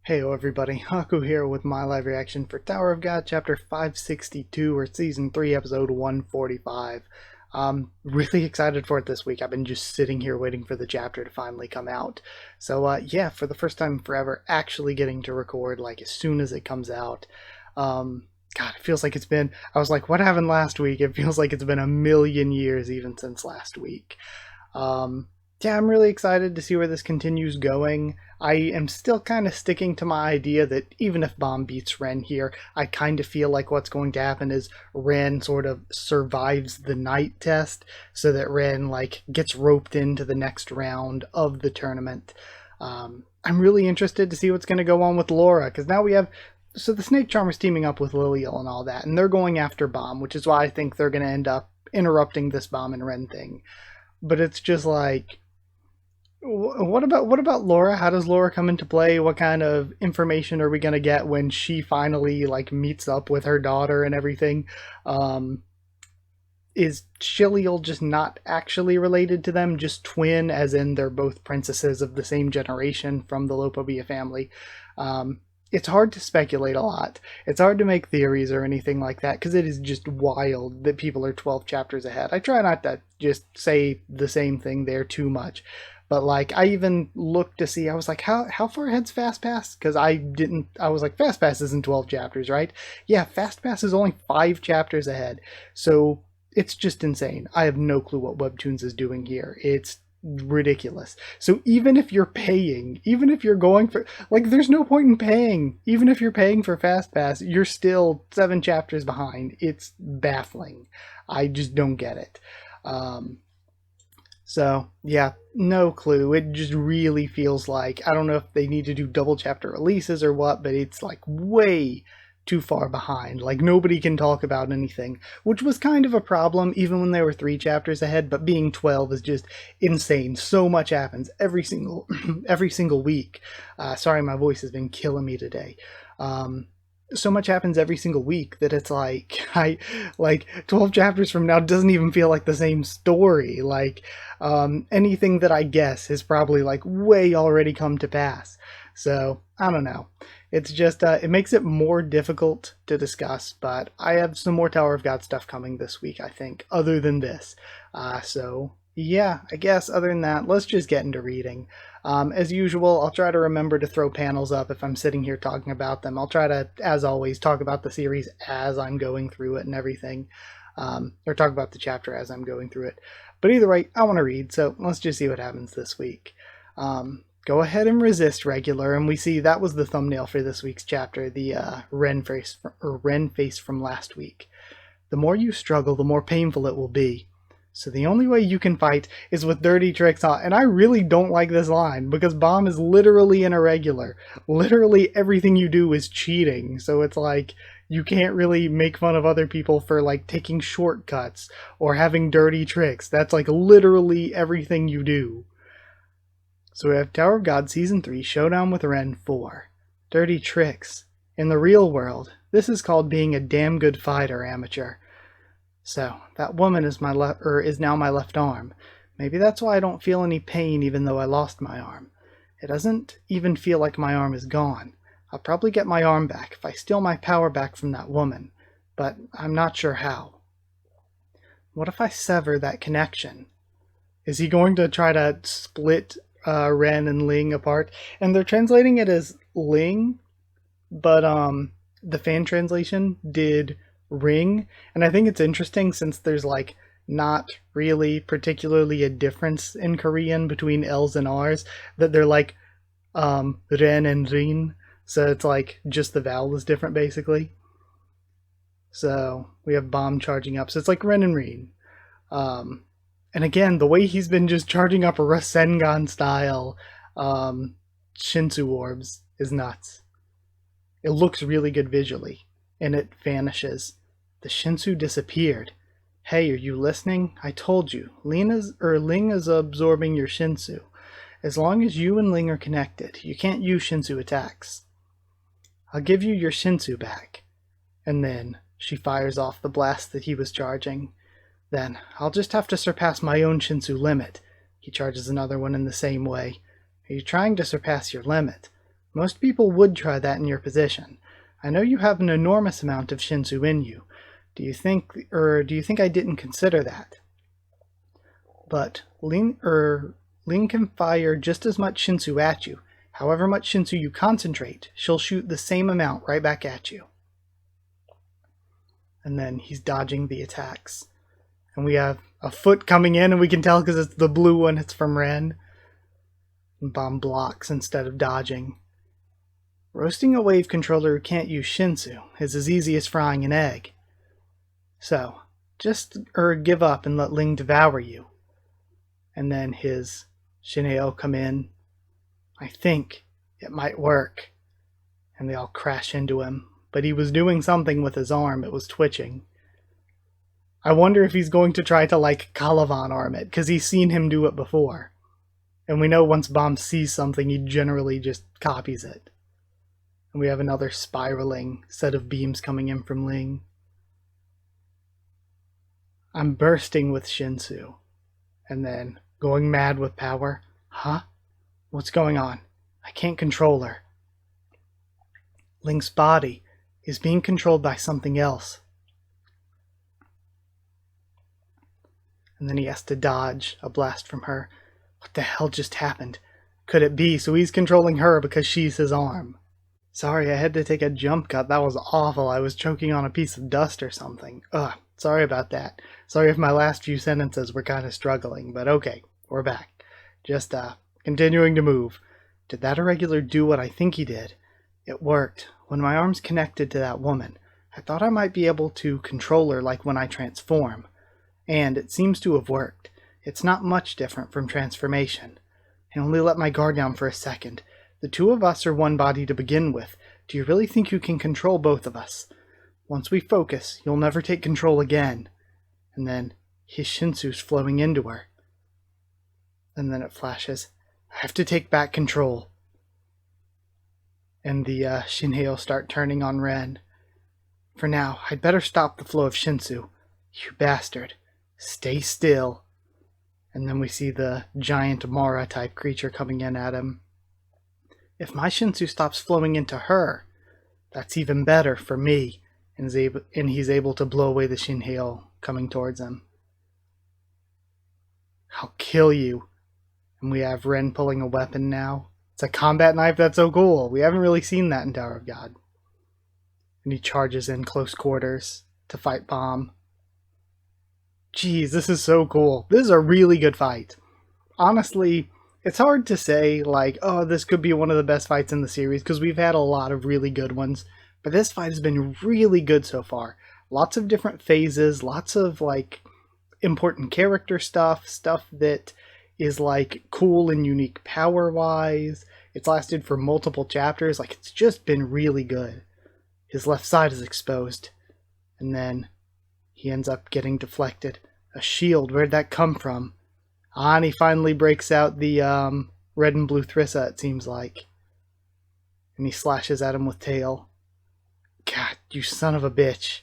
Heyo everybody, Haku here with my live reaction for Tower of God chapter 562 or season 3 episode 145. Really excited for it this week. I've been just sitting here waiting for the chapter to finally come out. So yeah, for the first time forever, actually getting to record like as soon as it comes out. God, it feels like it's been, I was like, what happened last week? It feels like it's been a million years even since last week. Yeah, I'm really excited to see where this continues going. I am still kind of sticking to my idea that even if Baam beats Ren here, I kind of feel like what's going to happen is Ren sort of survives the night test so that Ren like gets roped into the next round of the tournament. I'm really interested to see what's going to go on with Laura because now we have the Snake Charmer's teaming up with Lilial and all that, and they're going after Baam, which is why I think they're going to end up interrupting this Baam and Ren thing. But it's just like, what about Laura? How does Laura come into play? What kind of information are we gonna get when she finally like meets up with her daughter and everything? Is Shiliel just not actually related to them, just twin, as in they're both princesses of the same generation from the Lopobia family? It's hard to speculate a lot. It's hard to make theories or anything like that because it is just wild that people are 12 chapters ahead. I try not to just say the same thing there too much. But like I even looked to see, I was like, how far ahead's FastPass? Because I was like, FastPass isn't 12 chapters, right? Yeah, FastPass is only 5 chapters ahead. So it's just insane. I have no clue what Webtoons is doing here. It's ridiculous. So even if you're paying, even if you're going for, like, there's no point in paying. Even if you're paying for FastPass, you're still 7 chapters behind. It's baffling. I just don't get it. So, yeah, no clue. It just really feels like, I don't know if they need to do double chapter releases or what, but it's like way too far behind. Like, nobody can talk about anything, which was kind of a problem even when they were 3 chapters ahead, but being 12 is just insane. So much happens every single every single week. Sorry, my voice has been killing me today. So much happens every single week that it's like 12 chapters from now doesn't even feel like the same story. Like anything that I guess has probably like way already come to pass. So I don't know. It's just it makes it more difficult to discuss, but I have some more Tower of God stuff coming this week, I think, other than this. So yeah, I guess other than that, let's just get into reading. As usual, I'll try to remember to throw panels up if I'm sitting here talking about them. I'll try to, as always, talk about the series as I'm going through it and everything, or talk about the chapter as I'm going through it. But either way, I want to read, so let's just see what happens this week. Go ahead and resist regular, and we see that was the thumbnail for this week's chapter, the Ren face from last week. The more you struggle, the more painful it will be. So the only way you can fight is with dirty tricks on. And I really don't like this line because Baam is literally an irregular. Literally everything you do is cheating. So it's like you can't really make fun of other people for like taking shortcuts or having dirty tricks. That's like literally everything you do. So we have Tower of God Season 3 Showdown with Ren 4. Dirty tricks. In the real world, this is called being a damn good fighter, amateur. So, that woman is now my left arm. Maybe that's why I don't feel any pain even though I lost my arm. It doesn't even feel like my arm is gone. I'll probably get my arm back if I steal my power back from that woman, but I'm not sure how. What if I sever that connection? Is he going to try to split Ren and Ling apart? And they're translating it as Ling, but the fan translation did ring, and I think it's interesting since there's like not really particularly a difference in Korean between L's and R's, that they're like Ren and Rin, so it's like just the vowel is different basically. So we have Baam charging up, so it's like Ren and Rin. And again, the way he's been just charging up Rasengan style Shinsu orbs is nuts. It looks really good visually, and it vanishes. The Shinsu disappeared. Hey, are you listening? I told you, Ling is absorbing your Shinsu. As long as you and Ling are connected, you can't use Shinsu attacks. I'll give you your Shinsu back. And then she fires off the blast that he was charging. Then I'll just have to surpass my own Shinsu limit. He charges another one in the same way. Are you trying to surpass your limit? Most people would try that in your position. I know you have an enormous amount of Shinsu in you. Do you think I didn't consider that? But Ling can fire just as much Shinsu at you. However much Shinsu you concentrate, she'll shoot the same amount right back at you. And then he's dodging the attacks. And we have a foot coming in, and we can tell because it's the blue one, it's from Ren. And Baam blocks instead of dodging. Roasting a wave controller who can't use Shinsu is as easy as frying an egg. So, just give up and let Ling devour you. And then his Shinheo come in. I think it might work. And they all crash into him. But he was doing something with his arm, it was twitching. I wonder if he's going to try to Calavan arm it, because he's seen him do it before. And we know once Baam sees something, he generally just copies it. And we have another spiraling set of beams coming in from Ling. I'm bursting with Shinsu. And then going mad with power. Huh? What's going on? I can't control her. Ling's body is being controlled by something else. And then he has to dodge a blast from her. What the hell just happened? Could it be? So he's controlling her because she's his arm. Sorry, I had to take a jump cut. That was awful. I was choking on a piece of dust or something. Ugh, sorry about that. Sorry if my last few sentences were kind of struggling, but okay, we're back. Just, continuing to move. Did that irregular do what I think he did? It worked. When my arm's connected to that woman, I thought I might be able to control her like when I transform. And it seems to have worked. It's not much different from transformation. I only let my guard down for a second. The two of us are one body to begin with. Do you really think you can control both of us? Once we focus, you'll never take control again. And then his Shinsu's flowing into her. And then it flashes. I have to take back control. And the Shinheo start turning on Ren. For now, I'd better stop the flow of Shinsu. You bastard. Stay still. And then we see the giant Mara-type creature coming in at him. If my Shinsu stops flowing into her, that's even better for me. And he's able to blow away the Shinheo coming towards him. I'll kill you. And we have Ren pulling a weapon now. It's a combat knife, that's so cool. We haven't really seen that in Tower of God. And he charges in close quarters to fight Baam. Jeez, this is so cool. This is a really good fight. Honestly, it's hard to say, oh, this could be one of the best fights in the series, because we've had a lot of really good ones. But this fight has been really good so far. Lots of different phases, lots of, important character stuff that is, cool and unique power-wise. It's lasted for multiple chapters. It's just been really good. His left side is exposed. And then he ends up getting deflected. A shield, where'd that come from? And he finally breaks out the red and blue Thrissa, it seems like. And he slashes at him with tail. God, you son of a bitch.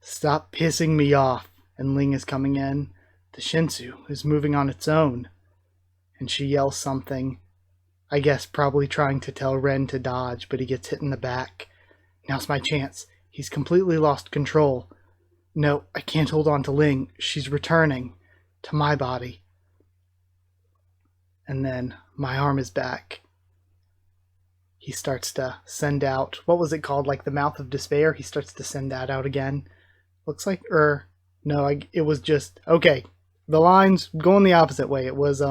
Stop pissing me off. And Ling is coming in. The Shinsu is moving on its own. And she yells something. I guess probably trying to tell Ren to dodge, but he gets hit in the back. Now's my chance. He's completely lost control. No, I can't hold on to Ling. She's returning to my body. And then my arm is back. He starts to send out, what was it called? The Mouth of Despair? He starts to send that out again. Looks like, it was just, okay. The line's going the opposite way. It was,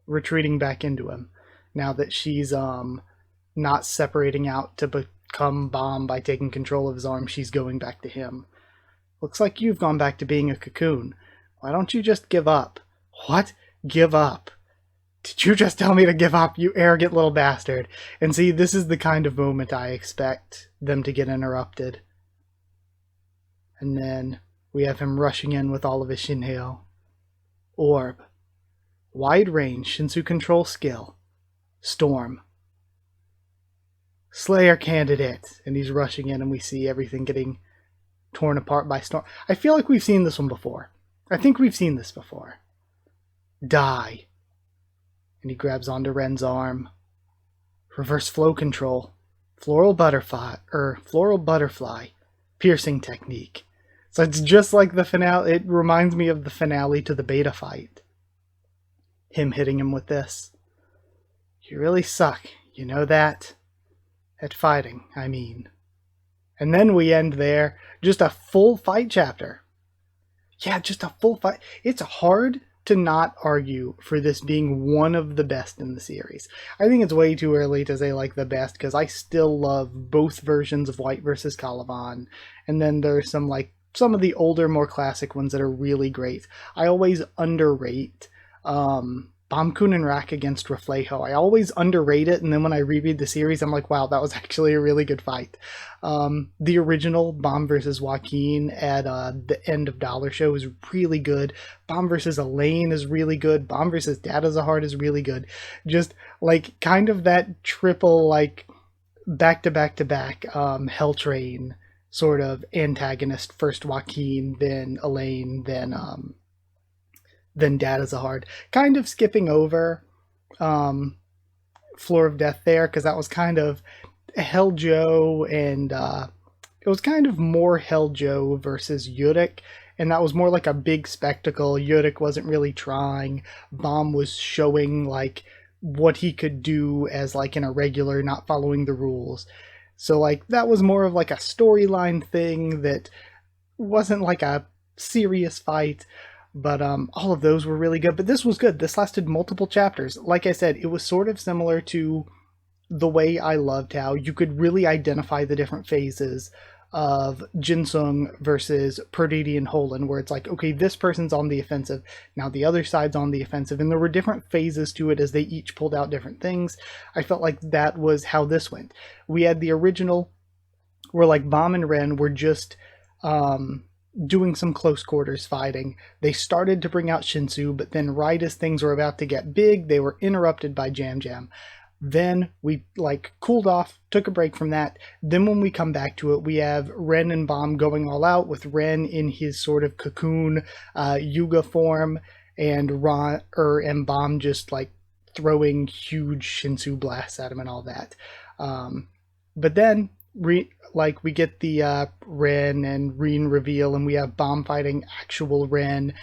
retreating back into him. Now that she's, not separating out to become Baam by taking control of his arm, she's going back to him. Looks like you've gone back to being a cocoon. Why don't you just give up? What? Give up? Did you just tell me to give up, you arrogant little bastard? And see, this is the kind of moment I expect them to get interrupted. And then we have him rushing in with all of his Shinheo. Orb. Wide range Shinsu control skill. Storm. Slayer candidate. And he's rushing in and we see everything getting torn apart by Storm. I feel like we've seen this one before. I think we've seen this before. Die. And he grabs onto Ren's arm. Reverse flow control. Floral butterfly. Piercing technique. So it's just like the finale. It reminds me of the finale to the beta fight. Him hitting him with this. You really suck. You know that? At fighting, I mean. And then we end there. Just a full fight chapter. Yeah, just a full fight. It's hard to not argue for this being one of the best in the series. I think it's way too early to say like the best, because I still love both versions of White versus Caliban. And then there's some of the older, more classic ones that are really great. I always underrate Baam and Rack against Reflejo. I always underrate it, and then when I reread the series, I'm like, wow, that was actually a really good fight. The original Baam versus Joaquin at the end of Dollar Show is really good. Baam versus Elaine is really good. Baam versus Dad is a Heart is really good. Just like kind of that triple like back to back Hell Train sort of antagonist. First Joaquin, then Elaine, then Dad is a Heart. Kind of skipping over Floor of Death there, because that was kind of Hell Joe, and it was kind of more Hell Joe versus Yurik, and that was more like a big spectacle. Yurik wasn't really trying. Baam was showing like what he could do as like an irregular, not following the rules. So like that was more of like a storyline thing that wasn't like a serious fight. But all of those were really good. But this was good. This lasted multiple chapters. Like I said, it was sort of similar to the way I loved how you could really identify the different phases of Jinsung versus Perditi and Holan, where it's like, okay, this person's on the offensive, now the other side's on the offensive, and there were different phases to it as they each pulled out different things. I felt like that was how this went. We had the original, where like Baam and Ren were just doing some close quarters fighting. They started to bring out Shinsu, but then right as things were about to get big, they were interrupted by Jam Jam. Then we like cooled off, took a break from that. Then when we come back to it, we have Ren and Baam going all out, with Ren in his sort of cocoon Yuga form, and Baam just like throwing huge Shinsu blasts at him and all that. But then we get the Ren and Reen reveal, and we have Baam fighting actual Ren,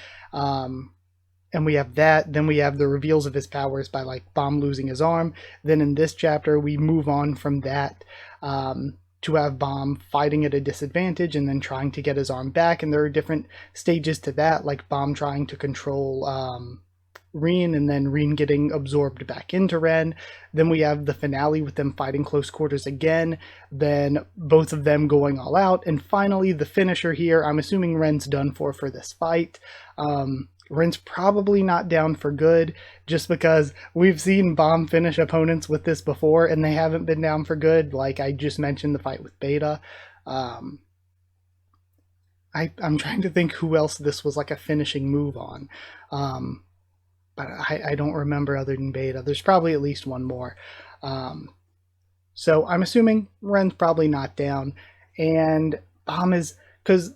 and we have that. Then we have the reveals of his powers by like Baam losing his arm. Then in this chapter we move on from that to have Baam fighting at a disadvantage and then trying to get his arm back, and there are different stages to that, like Baam trying to control Reen, and then Reen getting absorbed back into Ren. Then we have the finale with them fighting close quarters again, then both of them going all out, and finally the finisher here. I'm assuming Ren's done for this fight. Ren's probably not down for good, just because we've seen Baam finish opponents with this before and they haven't been down for good. Like I just mentioned, the fight with Beta. I'm trying to think who else this was like a finishing move on. But I don't remember other than Beta. There's probably at least one more. So I'm assuming Ren's probably not down. And Baam is, because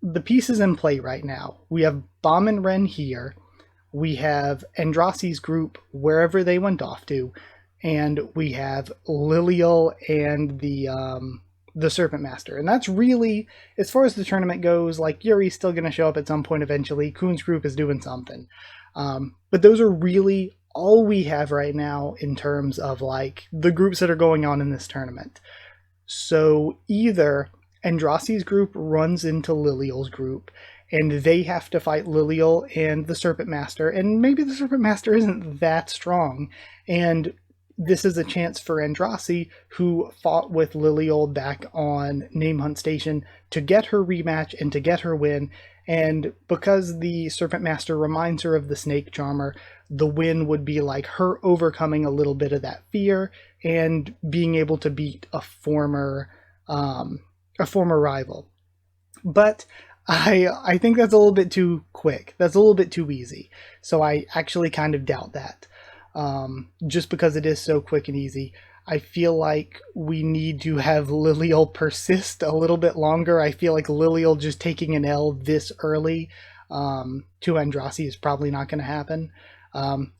the pieces in play right now, we have Baam and Ren here. We have Andrasi's group wherever they went off to. And we have Lilial and the Serpent Master. And that's really, as far as the tournament goes, like Yuri's still going to show up at some point eventually. Kuhn's group is doing something. But those are really all we have right now in terms of like the groups that are going on in this tournament. So either Andrasi's group runs into Lilial's group and they have to fight Lilial and the Serpent Master, and maybe the Serpent Master isn't that strong, and this is a chance for Andrasi, who fought with Lilial back on Name Hunt Station, to get her rematch and to get her win. And because the Serpent Master reminds her of the Snake Charmer, the win would be like her overcoming a little bit of that fear and being able to beat a former rival. But I think that's a little bit too quick. That's a little bit too easy. So I actually kind of doubt that. Just because it is so quick and easy. I feel like we need to have Lilial persist a little bit longer. I feel like Lilial just taking an L this early to Andrasi is probably not going to happen.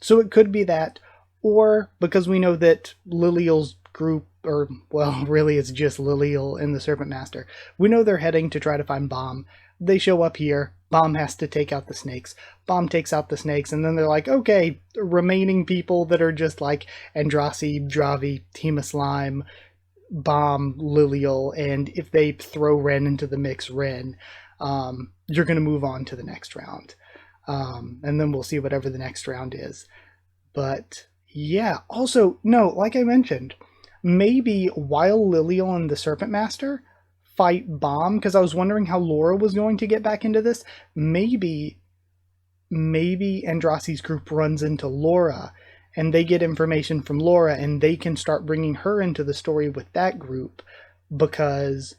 So it could be that, or because we know that Liliel's group, or, well, really it's just Liliel and the Serpent Master, we know they're heading to try to find Baam. They show up here. Baam has to take out the snakes. Baam takes out the snakes, and then they're like, okay, remaining people that are just like Andrasi, Dravi, Team of Slime, Baam, Liliel, and if they throw Ren into the mix, Ren, you're going to move on to the next round. And then we'll see whatever the next round is. But yeah, also, no, like I mentioned, maybe while Liliel and the Serpent Master fight Baam, because I was wondering how Laura was going to get back into this, maybe Andrasi's group runs into Laura and they get information from Laura and they can start bringing her into the story with that group, because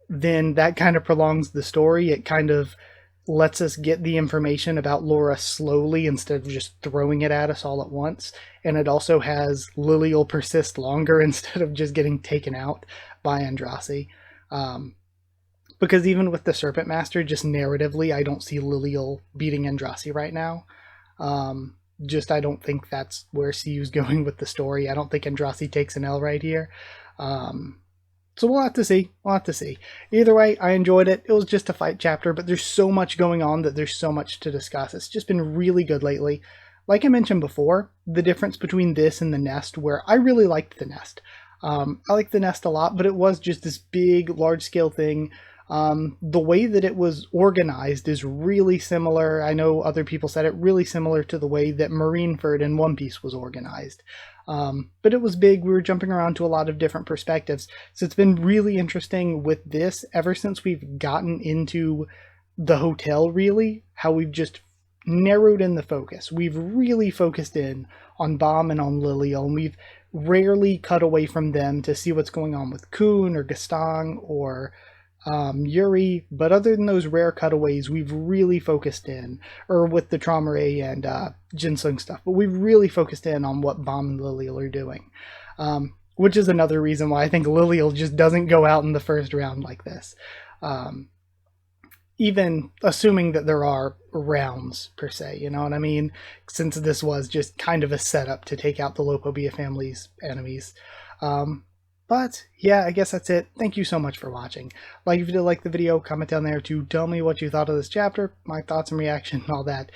then that kind of prolongs the story. It kind of lets us get the information about Laura slowly instead of just throwing it at us all at once. And it also has Liliel persist longer instead of just getting taken out by Andrasi. Because even with the Serpent Master, just narratively, I don't see Liliel beating Andrasi right now. I don't think that's where CU's going with the story. I don't think Andrasi takes an L right here. So we'll have to see. Either way, I enjoyed it. It was just a fight chapter, but there's so much going on that there's so much to discuss. It's just been really good lately. Like I mentioned before, the difference between this and the Nest, where I really liked the Nest. I liked the Nest a lot, but it was just this big, large-scale thing. The way that it was organized is really similar. I know other people said it, really similar to the way that Marineford in One Piece was organized. But it was big. We were jumping around to a lot of different perspectives. So it's been really interesting with this ever since we've gotten into the hotel, really, how we've just narrowed in the focus. We've really focused in on Baam and on Liliel, and we've rarely cut away from them to see what's going on with Kun or Gaston or Yuri, but other than those rare cutaways, we've really focused in, or with the Traumerei and Ginseng stuff, but we've really focused in on what Baam and Liliel are doing, which is another reason why I think Liliel just doesn't go out in the first round like this. Even assuming that there are rounds per se, you know what I mean? Since this was just kind of a setup to take out the Lopobia family's enemies. But yeah, I guess that's it. Thank you so much for watching. Like if you did like the video, comment down there to tell me what you thought of this chapter, my thoughts and reaction and all that.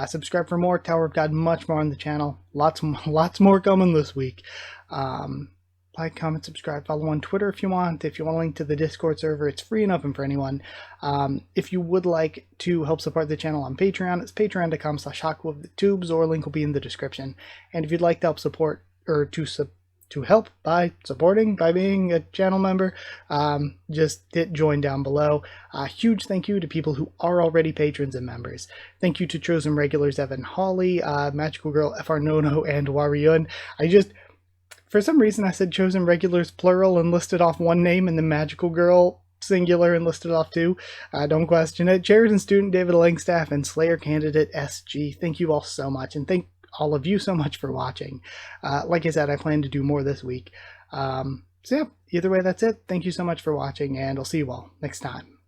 Subscribe for more. Tower of God, much more on the channel. Lots more coming this week. Like, comment, subscribe, follow on Twitter if you want. If you want a link to the Discord server, it's free and open for anyone. If you would like to help support the channel on Patreon, it's patreon.com/Haku of the Tubes, or link will be in the description. And if you'd like to help support, or to help by supporting, by being a channel member, just hit join down below. Huge thank you to people who are already patrons and members. Thank you to chosen regulars Evan Hawley, Magical Girl FR Nono, and Waryun. For some reason I said chosen regulars plural and listed off one name, and then Magical Girl singular and listed off two. Don't question it. Sheridan Student, David Langstaff, and Slayer Candidate SG. Thank you all so much, and thank all of you so much for watching. Like I said, I plan to do more this week. So yeah, either way, that's it. Thank you so much for watching, and I'll see you all next time.